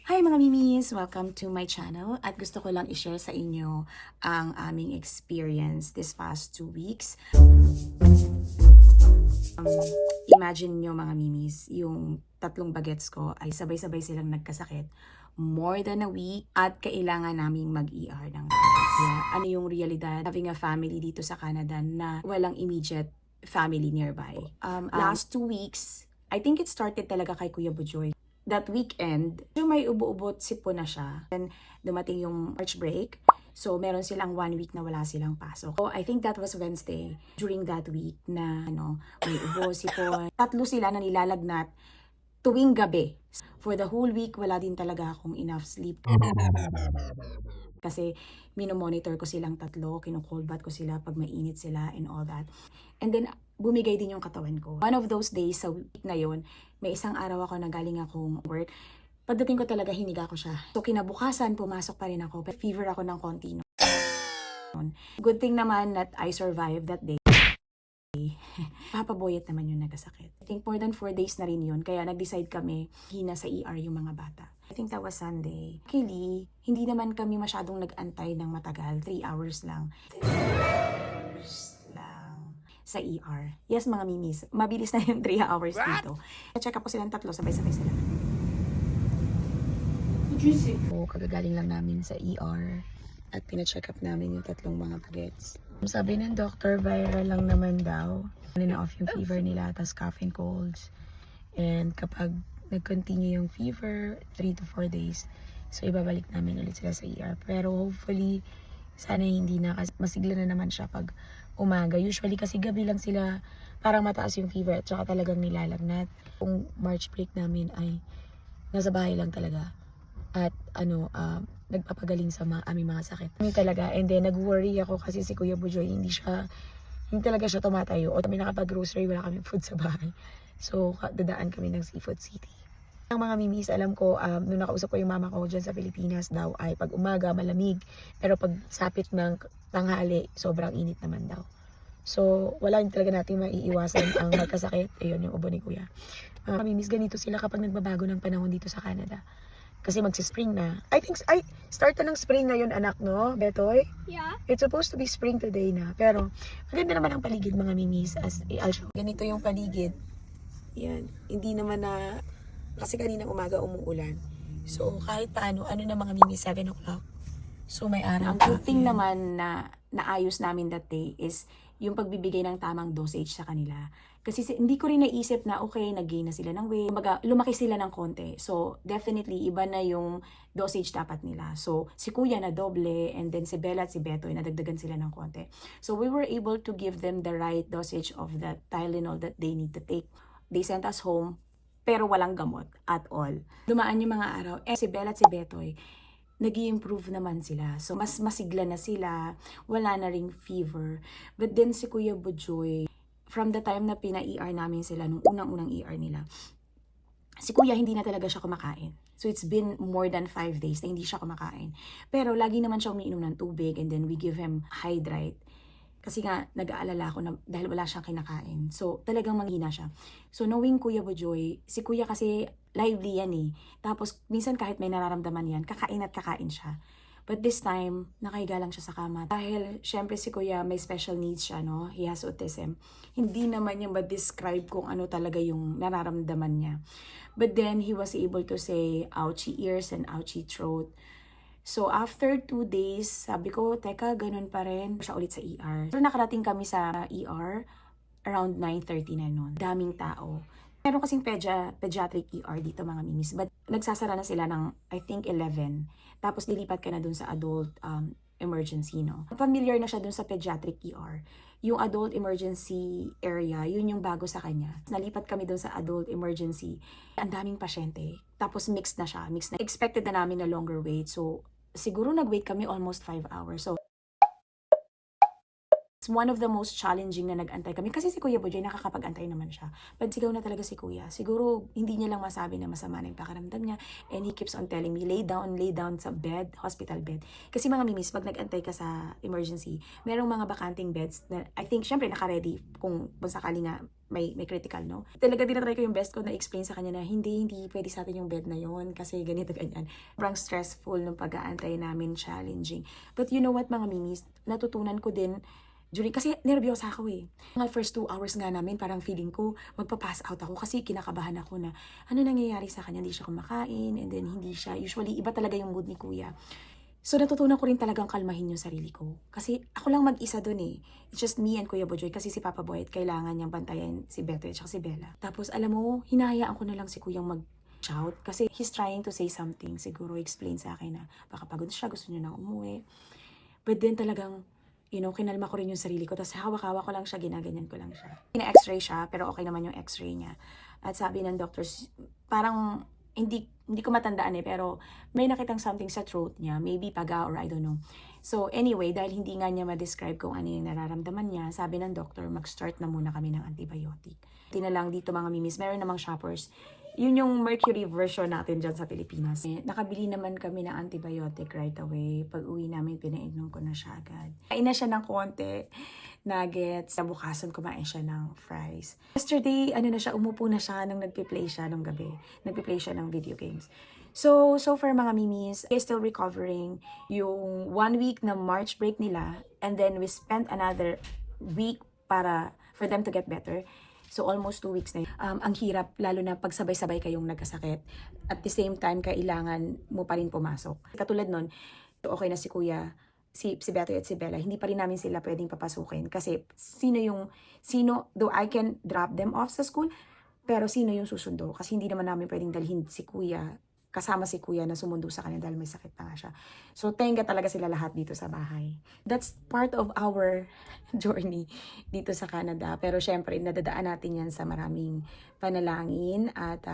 Hi mga mimis! Welcome to my channel at gusto ko lang i-share sa inyo ang aming experience this past 2 weeks. Imagine nyo mga mimis, yung tatlong bagets ko ay sabay-sabay silang nagkasakit more than a week at kailangan naming mag-ER ng kaya ano yung realidad having a family dito sa Canada na walang immediate family nearby. Last 2 weeks, I think it started talaga kay Kuya Bujoy. That weekend, yung may ubo-ubot sipon na siya. Then, dumating yung March break. So, meron silang 1 week na wala silang pasok. So, I think that was Wednesday. During that week na, may ubo, sipon. Tatlo sila na nilalagnat tuwing gabi. For the whole week, wala din talaga akong enough sleep. Kasi, minomonitor ko silang tatlo, kino-cold bath ko sila pag mainit sila and all that. And then, bumigay din yung katawan ko. One of those days sa week na yun, may isang araw ako na galing akong work. Pagdating ko talaga, hiniga ko siya. So, kinabukasan, pumasok pa rin ako. Pero fever ako ng konti noon. Good thing naman that I survived that day. Papaboyet naman yung nagkasakit. I think more than 4 days na rin yun. Kaya nag-decide kami, hina sa ER yung mga bata. I think that was Sunday. Luckily, hindi naman kami masyadong nag-antay ng matagal. 3 hours lang. 3 hours lang sa ER. Yes, mga mimis. Mabilis na yung 3 hours dito. Check up ko silang tatlo, sabay-sabay sila. So, kagagaling lang namin sa ER at pina-check up namin yung tatlong mga bagets. Sabi ng doctor, viral lang naman daw. Na-off yung fever nila, tas cough and colds. And kapag nag-continue yung fever, 3 to 4 days, so ibabalik namin ulit sila sa ER. Pero hopefully, sana hindi na, kasi masigla na naman siya pag umaga. Usually kasi gabi lang sila parang mataas yung fever at saka talagang nilalagnat. Kung March break namin ay nasa bahay lang talaga. At nagpapagaling sa aming mga sakit. Kami talaga, and then nag-worry ako kasi si Kuya Bujoy, hindi talaga siya tumatayo. O kami nakapag-grocery, wala kami food sa bahay. So, dadaan kami ng Seafood City. Ang mga mimis, alam ko, nung nakausap ko yung mama ko dyan sa Pilipinas daw, ay pag umaga, malamig. Pero pag sapit ng tanghali, sobrang init naman daw. So, wala talaga natin maiiwasan ang magkasakit. Ayun, yung ubo ni Kuya. Mga mimis, ganito sila kapag nagbabago ng panahon dito sa Canada. Kasi magsi-spring na. I think, start na ng spring ngayon, anak, no? Betoy? Yeah. It's supposed to be spring today na. Pero, maganda naman ang paligid, mga mimis. I'll show. Ganito yung paligid. Yan. Hindi naman na, kasi kaninang umaga umuulan. So, kahit paano, ano na mga mimis, 7 o'clock. So, may araw. Ang good thing naman na naayos namin that day is yung pagbibigay ng tamang dosage sa kanila. Kasi hindi ko rin naisip na okay, nag-gain na sila ng weight. Lumaki sila ng konti. So, definitely, iba na yung dosage dapat nila. So, si Kuya na doble, and then si Bella at si Beto, nadagdagan sila ng konti. So, we were able to give them the right dosage of the Tylenol that they need to take. They sent us home, pero walang gamot at all. Dumaan yung mga araw, si Bella at si Betoy, nag-i-improve naman sila. So, mas masigla na sila, wala na ring fever. But then si Kuya Bujoy, from the time na pina-ER namin sila, nung unang-unang ER nila, si Kuya hindi na talaga siya kumakain. So, it's been more than 5 days na hindi siya kumakain. Pero, lagi naman siya umiinom ng tubig, and then we give him Hydrate. Kasi nga, nag-aalala ako na dahil wala siyang kinakain. So, talagang manghina siya. So, knowing Kuya Bujoy, si Kuya kasi lively yan eh. Tapos, minsan kahit may nararamdaman yan, kakain at kakain siya. But this time, nakahiga lang siya sa kama. Dahil, syempre si Kuya may special needs siya, no? He has autism. Hindi naman niya ma-describe kung ano talaga yung nararamdaman niya. But then, he was able to say, ouchy ears and ouchy throat. So, after 2 days, sabi ko, teka, ganun pa rin. Siya ulit sa ER. So, nakarating kami sa ER around 9:30 na nun. Daming tao. Meron kasing pediatric ER dito, mga mimis. But nagsasara na sila ng, I think, 11. Tapos, dilipat ka na dun sa adult emergency, no? Familiar na siya dun sa pediatric ER. Yung adult emergency area, yun yung bago sa kanya. Nalipat kami dun sa adult emergency. Ang daming pasyente. Tapos, mixed na siya. Mixed na. Expected na namin na longer wait. So, siguro nag-wait kami almost 5 hours. So, It's one of the most challenging na nag-antay kami. Kasi si Kuya Bojoy, nakakapag-antay naman siya. Pansigaw na talaga si Kuya. Siguro, hindi niya lang masabi na masama na yung pakiramdam niya. And he keeps on telling me, lay down sa bed, hospital bed. Kasi mga mimis, pag nag-antay ka sa emergency, merong mga bakanting beds na, I think, syempre, naka-ready kung sakali nga may critical, no? Talaga tinatry ko yung best ko na explain sa kanya na hindi pwede sa atin yung bed na yon kasi ganito, ganyan. Sobrang stressful nung pag-aantay namin, challenging. But you know what, mga mimis, natutunan ko din kasi nervyosa ako eh. Mga first 2 hours nga namin, parang feeling ko, magpa-pass out ako kasi kinakabahan ako na ano nangyayari sa kanya, hindi siya kumakain, and then hindi siya, usually iba talaga yung mood ni Kuya. So natutunan ko rin talagang kalmahin yung sarili ko. Kasi ako lang mag-isa dun eh. It's just me and Kuya Bojoy kasi si Papa Boy kailangan niyang bantayan si Beto at si Bella. Tapos alam mo, hinahayaan ko na lang si Kuyang mag-shout kasi he's trying to say something. Siguro explain sa akin na baka pagod siya, gusto niya na umuwi. But then talagang kinalma ko rin yung sarili ko. Tapos hawak-hawak ko lang siya, ginaganyan ko lang siya. Pina-x-ray siya, pero okay naman yung x-ray niya. At sabi ng doctors, parang hindi ko matandaan eh, pero may nakitang something sa throat niya. Maybe paga or I don't know. So anyway, dahil hindi nga niya ma-describe kung ano yung nararamdaman niya, sabi ng doctor, mag-start na muna kami ng antibiotic. Hindi na lang dito mga mimis, meron namang shoppers. Yun yung Mercury version natin dyan sa Pilipinas. Nakabili naman kami ng antibiotic right away. Pag uwi namin, pinainom ko na siya agad. Kain na siya ng konti, nuggets. Nabukasan, kumain siya ng fries. Yesterday, umupo na siya nung nagpi-play siya nung gabi. Nagpi-play siya ng video games. So far mga mimis, he's still recovering. Yung 1 week na March break nila, and then we spent another week for them to get better. So almost 2 weeks na yun. Ang hirap, lalo na pag sabay-sabay kayong nagkasakit. At the same time, kailangan mo pa rin pumasok. Katulad nun, okay na si Kuya, si Beto at si Bella, hindi pa rin namin sila pwedeng papasukin. Kasi though I can drop them off sa school, pero sino yung susundo? Kasi hindi naman namin pwedeng dalhin si Kuya, kasama si Kuya na sumundo sa kanya dahil may sakit na nga siya. So, tenga talaga sila lahat dito sa bahay. That's part of our journey dito sa Canada. Pero syempre, nadadaan natin yan sa maraming panalangin at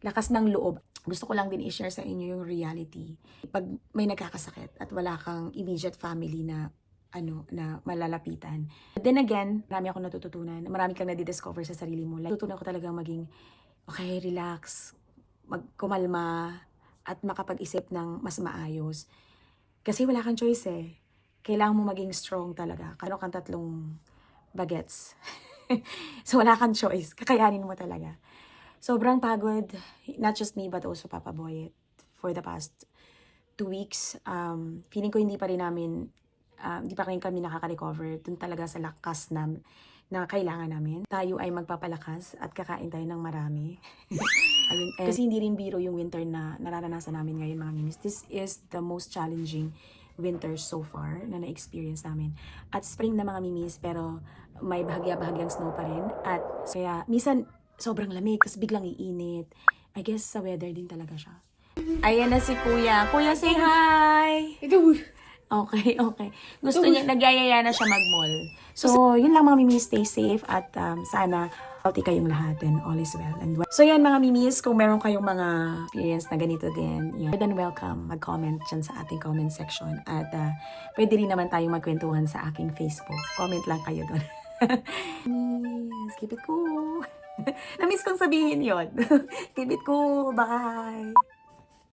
lakas ng loob. Gusto ko lang din i-share sa inyo yung reality. Pag may nagkakasakit at wala kang immediate family na malalapitan. Then again, marami akong natututunan. Marami kang nadidiscover sa sarili mo. Natutunan ko talaga maging, okay, relax, kumalma at makapag-isip ng mas maayos. Kasi wala kang choice eh. Kailangan mo maging strong talaga. Kano kang 3 bagets. So wala kang choice. Kakayanin mo talaga. Sobrang pagod. Not just me but also Papa Boy for the past 2 weeks. Feeling ko hindi pa rin kami nakaka-recover. Dun talaga sa lakas na kailangan namin. Tayo ay magpapalakas at kakain tayo ng marami. Ayun, kasi hindi rin biro yung winter na nararanasan namin ngayon mga mimis. This is the most challenging winter so far na na-experience namin. At spring na mga mimis, pero may bahagya-bahagyang snow pa rin. At kaya minsan sobrang lamig, tapos biglang iinit. I guess sa weather din talaga siya. Ayan na si Kuya. Kuya, say hi! Okay. Gusto niya, nagyayaya na siya mag-mall. So, yun lang mga mimis, stay safe at sana healthy kayong lahat and all is well. So yan mga mimis, kung meron kayong mga experience na ganito din, you're then welcome. Mag-comment dyan sa ating comment section. At pwede rin naman tayong magkwentuhan sa aking Facebook. Comment lang kayo doon. Miss, keep it cool. Na-miss kong sabihin yon. Keep it cool. Bye!